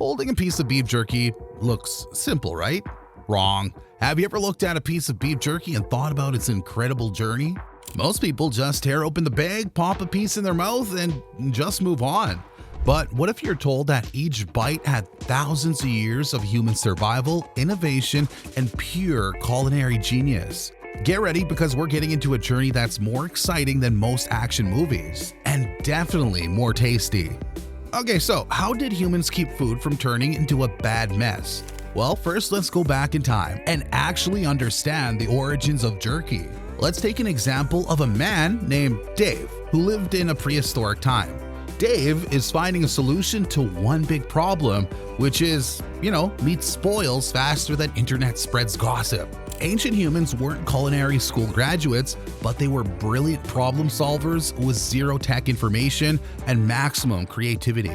Holding a piece of beef jerky looks simple, right? Wrong. Have you ever looked at a piece of beef jerky and thought about its incredible journey? Most people just tear open the bag, pop a piece in their mouth, and just move on. But what if you're told that each bite had thousands of years of human survival, innovation, and pure culinary genius? Get ready, because we're getting into a journey that's more exciting than most action movies, and definitely more tasty. Okay, so how did humans keep food from turning into a bad mess? Well, first let's go back in time and actually understand the origins of jerky. Let's take an example of a man named Dave who lived in a prehistoric time. Dave is finding a solution to one big problem, which is, meat spoils faster than internet spreads gossip. Ancient humans weren't culinary school graduates, but they were brilliant problem solvers with zero tech information and maximum creativity.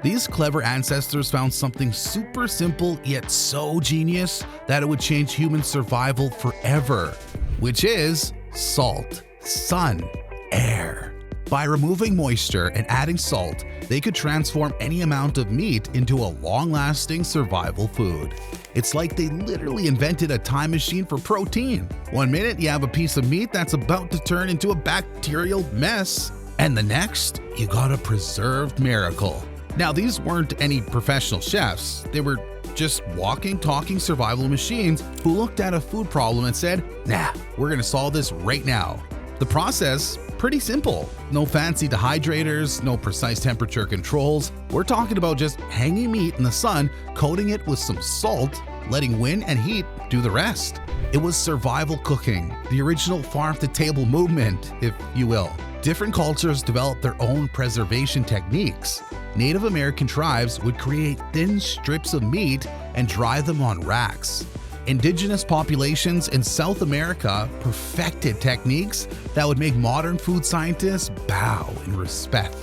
These clever ancestors found something super simple yet so genius that it would change human survival forever, which is salt, sun, air. By removing moisture and adding salt, they could transform any amount of meat into a long-lasting survival food. It's like they literally invented a time machine for protein. One minute you have a piece of meat that's about to turn into a bacterial mess, and the next you got a preserved miracle. Now, these weren't any professional chefs. They were just walking, talking survival machines who looked at a food problem and said, "Nah, we're gonna solve this right now." The process, pretty simple. No fancy dehydrators, no precise temperature controls. We're talking about just hanging meat in the sun, coating it with some salt, letting wind and heat do the rest. It was survival cooking, the original farm-to-table movement, if you will. Different cultures developed their own preservation techniques. Native American tribes would create thin strips of meat and dry them on racks. Indigenous populations in South America perfected techniques that would make modern food scientists bow in respect.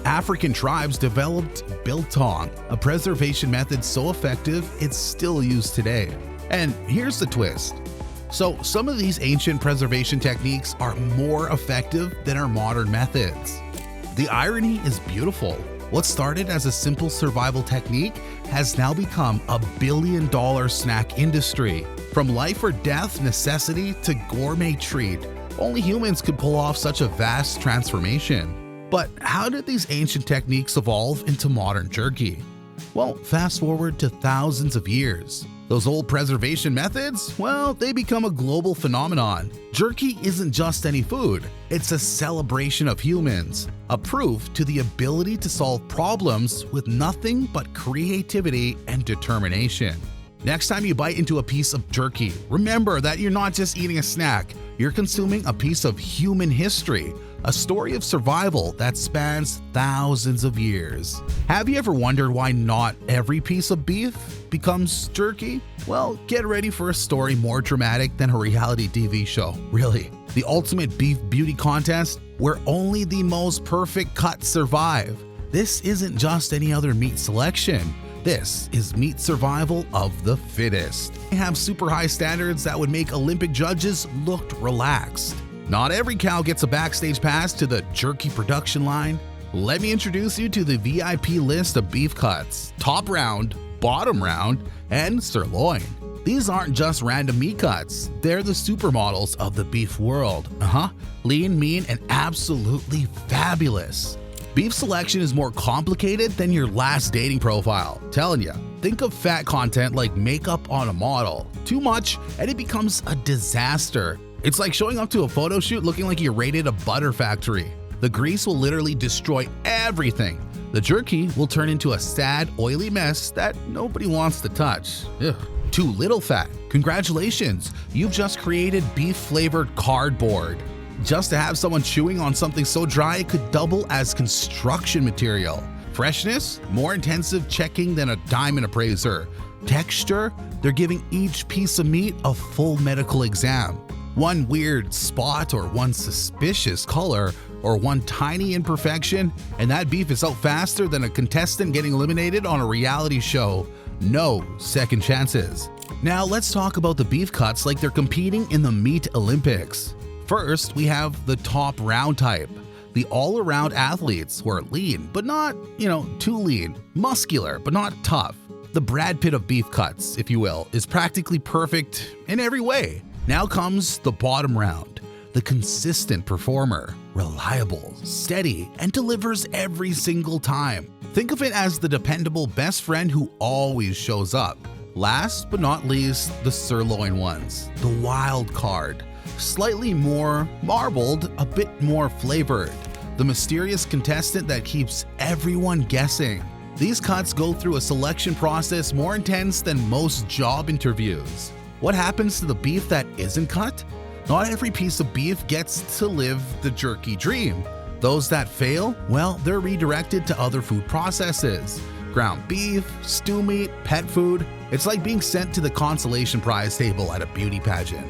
African tribes developed biltong, a preservation method so effective it's still used today. And here's the twist. So some of these ancient preservation techniques are more effective than our modern methods. The irony is beautiful. What started as a simple survival technique has now become a billion-dollar snack industry. From life or death necessity to gourmet treat, only humans could pull off such a vast transformation. But how did these ancient techniques evolve into modern jerky? Well, fast forward to thousands of years. Those old preservation methods, well, they become a global phenomenon. Jerky isn't just any food, it's a celebration of humans, a proof to the ability to solve problems with nothing but creativity and determination. Next time you bite into a piece of jerky, remember that you're not just eating a snack, you're consuming a piece of human history, a story of survival that spans thousands of years. Have you ever wondered why not every piece of beef becomes jerky? Well, get ready for a story more dramatic than a reality TV show, really. The ultimate beef beauty contest where only the most perfect cuts survive. This isn't just any other meat selection. This is meat survival of the fittest. They have super high standards that would make Olympic judges look relaxed. Not every cow gets a backstage pass to the jerky production line. Let me introduce you to the VIP list of beef cuts: top round, bottom round, and sirloin. These aren't just random meat cuts, they're the supermodels of the beef world. Lean, mean, and absolutely fabulous. Beef selection is more complicated than your last dating profile. Telling ya, think of fat content like makeup on a model. Too much and it becomes a disaster. It's like showing up to a photo shoot looking like you raided a butter factory. The grease will literally destroy everything. The jerky will turn into a sad, oily mess that nobody wants to touch. Ugh. Too little fat. Congratulations, you've just created beef-flavored cardboard. Just to have someone chewing on something so dry it could double as construction material. Freshness, more intensive checking than a diamond appraiser. Texture, they're giving each piece of meat a full medical exam. One weird spot or one suspicious color or one tiny imperfection, and that beef is out faster than a contestant getting eliminated on a reality show. No second chances. Now let's talk about the beef cuts like they're competing in the meat Olympics. First, we have the top round type, the all-around athletes who are lean, but not, too lean, muscular, but not tough. The Brad Pitt of beef cuts, if you will, is practically perfect in every way. Now comes the bottom round. The consistent performer, reliable, steady, and delivers every single time. Think of it as the dependable best friend who always shows up. Last but not least, the sirloin ones, the wild card. Slightly more marbled, a bit more flavored. The mysterious contestant that keeps everyone guessing. These cuts go through a selection process more intense than most job interviews. What happens to the beef that isn't cut? Not every piece of beef gets to live the jerky dream. Those that fail, well, they're redirected to other food processes. Ground beef, stew meat, pet food. It's like being sent to the consolation prize table at a beauty pageant.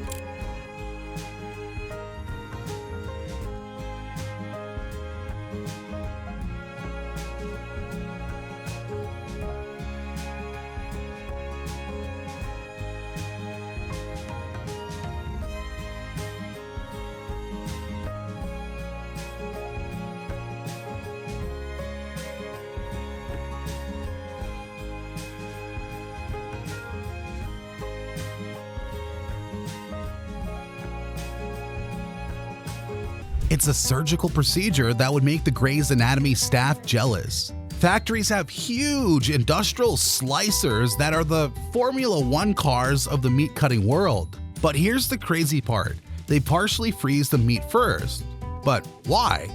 It's a surgical procedure that would make the Grey's Anatomy staff jealous. Factories have huge industrial slicers that are the Formula One cars of the meat cutting world. But here's the crazy part. They partially freeze the meat first. But why?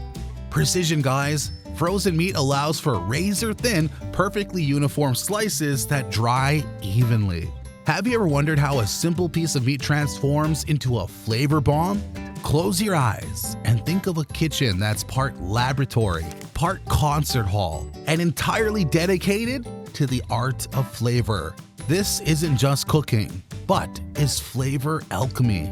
Precision, guys. Frozen meat allows for razor-thin, perfectly uniform slices that dry evenly. Have you ever wondered how a simple piece of meat transforms into a flavor bomb? Close your eyes and think of a kitchen that's part laboratory, part concert hall, and entirely dedicated to the art of flavor. This isn't just cooking, but is flavor alchemy.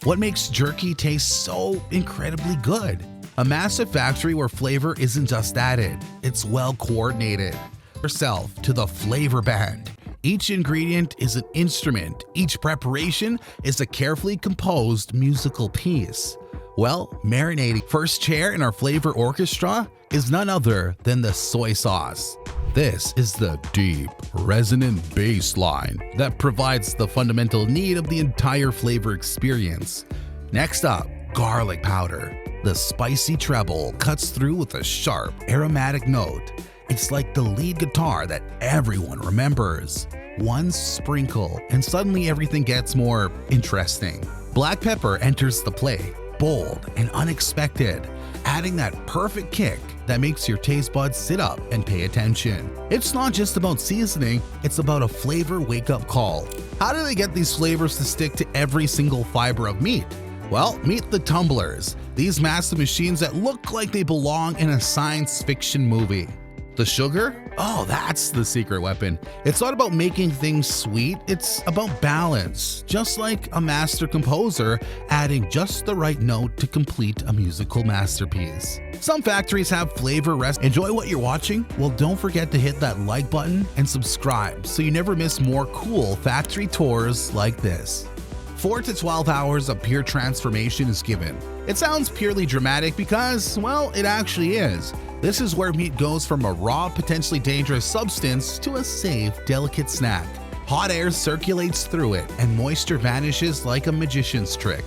What makes jerky taste so incredibly good? A massive factory where flavor isn't just added, it's well coordinated. Yourself to the flavor band. Each ingredient is an instrument, each preparation is a carefully composed musical piece. Well, marinating first chair in our flavor orchestra is none other than the soy sauce. This is the deep, resonant bass line that provides the fundamental need of the entire flavor experience. Next up, garlic powder. The spicy treble cuts through with a sharp, aromatic note. It's like the lead guitar that everyone remembers. One sprinkle, and suddenly everything gets more interesting. Black pepper enters the play, bold and unexpected, adding that perfect kick that makes your taste buds sit up and pay attention. It's not just about seasoning, it's about a flavor wake-up call. How do they get these flavors to stick to every single fiber of meat? Well, meet the tumblers, these massive machines that look like they belong in a science fiction movie. The sugar? Oh, that's the secret weapon. It's not about making things sweet, it's about balance. Just like a master composer adding just the right note to complete a musical masterpiece. Some factories have flavor rest. Enjoy what you're watching? Well, don't forget to hit that like button and subscribe so you never miss more cool factory tours like this. 4 to 12 hours of pure transformation is given. It sounds purely dramatic because, well, it actually is. This is where meat goes from a raw, potentially dangerous substance to a safe, delicate snack. Hot air circulates through it, and moisture vanishes like a magician's trick.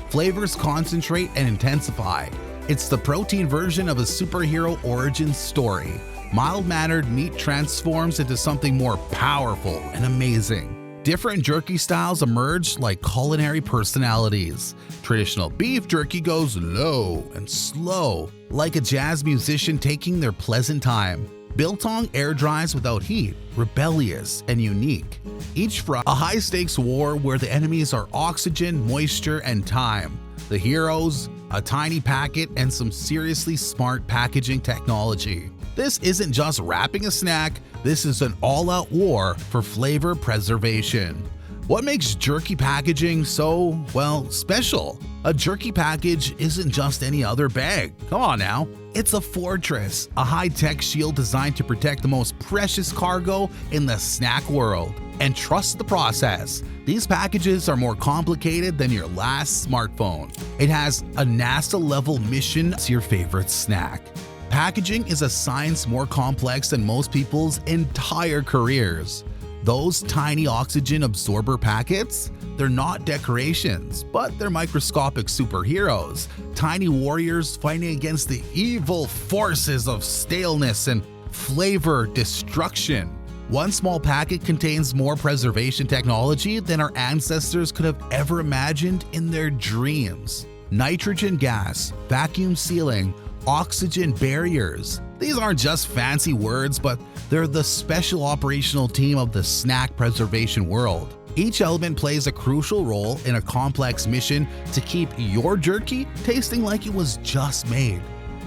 Flavors concentrate and intensify. It's the protein version of a superhero origin story. Mild-mannered meat transforms into something more powerful and amazing. Different jerky styles emerge like culinary personalities. Traditional beef jerky goes low and slow, like a jazz musician taking their pleasant time. Biltong air dries without heat, rebellious and unique. Each fry a high-stakes war where the enemies are oxygen, moisture, and time. the heroes, a tiny packet, and some seriously smart packaging technology. This isn't just wrapping a snack, this is an all-out war for flavor preservation. What makes jerky packaging so, well, special? A jerky package isn't just any other bag. Come on now. It's a fortress, a high-tech shield designed to protect the most precious cargo in the snack world. And trust the process. These packages are more complicated than your last smartphone. It has a NASA-level mission to your favorite snack. Packaging is a science more complex than most people's entire careers. Those tiny oxygen absorber packets, they're not decorations, but they're microscopic superheroes, tiny warriors fighting against the evil forces of staleness and flavor destruction. One small packet contains more preservation technology than our ancestors could have ever imagined in their dreams. Nitrogen gas, vacuum sealing, oxygen barriers. These aren't just fancy words, but they're the special operational team of the snack preservation world. Each element plays a crucial role in a complex mission to keep your jerky tasting like it was just made.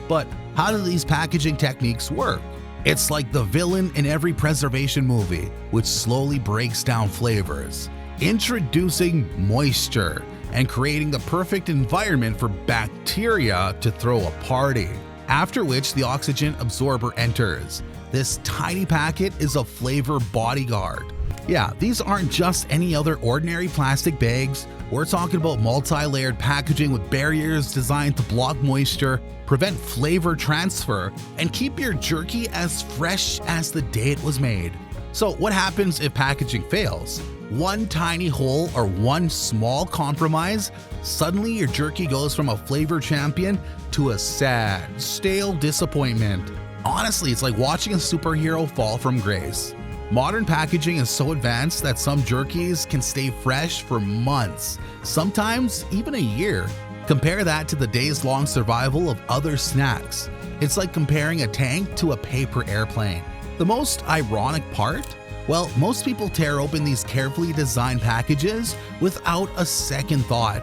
But how do these packaging techniques work? It's like the villain in every preservation movie, which slowly breaks down flavors, introducing moisture and creating the perfect environment for bacteria to throw a party. After which the oxygen absorber enters. This tiny packet is a flavor bodyguard. Yeah, these aren't just any other ordinary plastic bags. We're talking about multi-layered packaging with barriers designed to block moisture, prevent flavor transfer, and keep your jerky as fresh as the day it was made. So what happens if packaging fails? One tiny hole or one small compromise, suddenly your jerky goes from a flavor champion to a sad, stale disappointment. Honestly, it's like watching a superhero fall from grace. Modern packaging is so advanced that some jerkies can stay fresh for months, sometimes even a year. Compare that to the days-long survival of other snacks. It's like comparing a tank to a paper airplane. The most ironic part? Well, most people tear open these carefully designed packages without a second thought.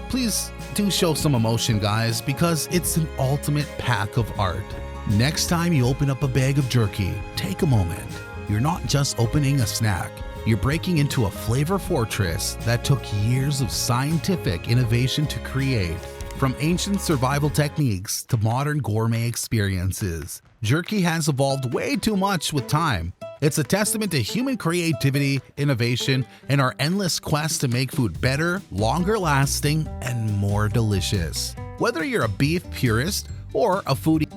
Please do show some emotion, guys, because it's an ultimate pack of art. Next time you open up a bag of jerky, take a moment. You're not just opening a snack, you're breaking into a flavor fortress that took years of scientific innovation to create. From ancient survival techniques to modern gourmet experiences, jerky has evolved way too much with time. It's a testament to human creativity, innovation, and our endless quest to make food better, longer lasting, and more delicious. Whether you're a beef purist or a foodie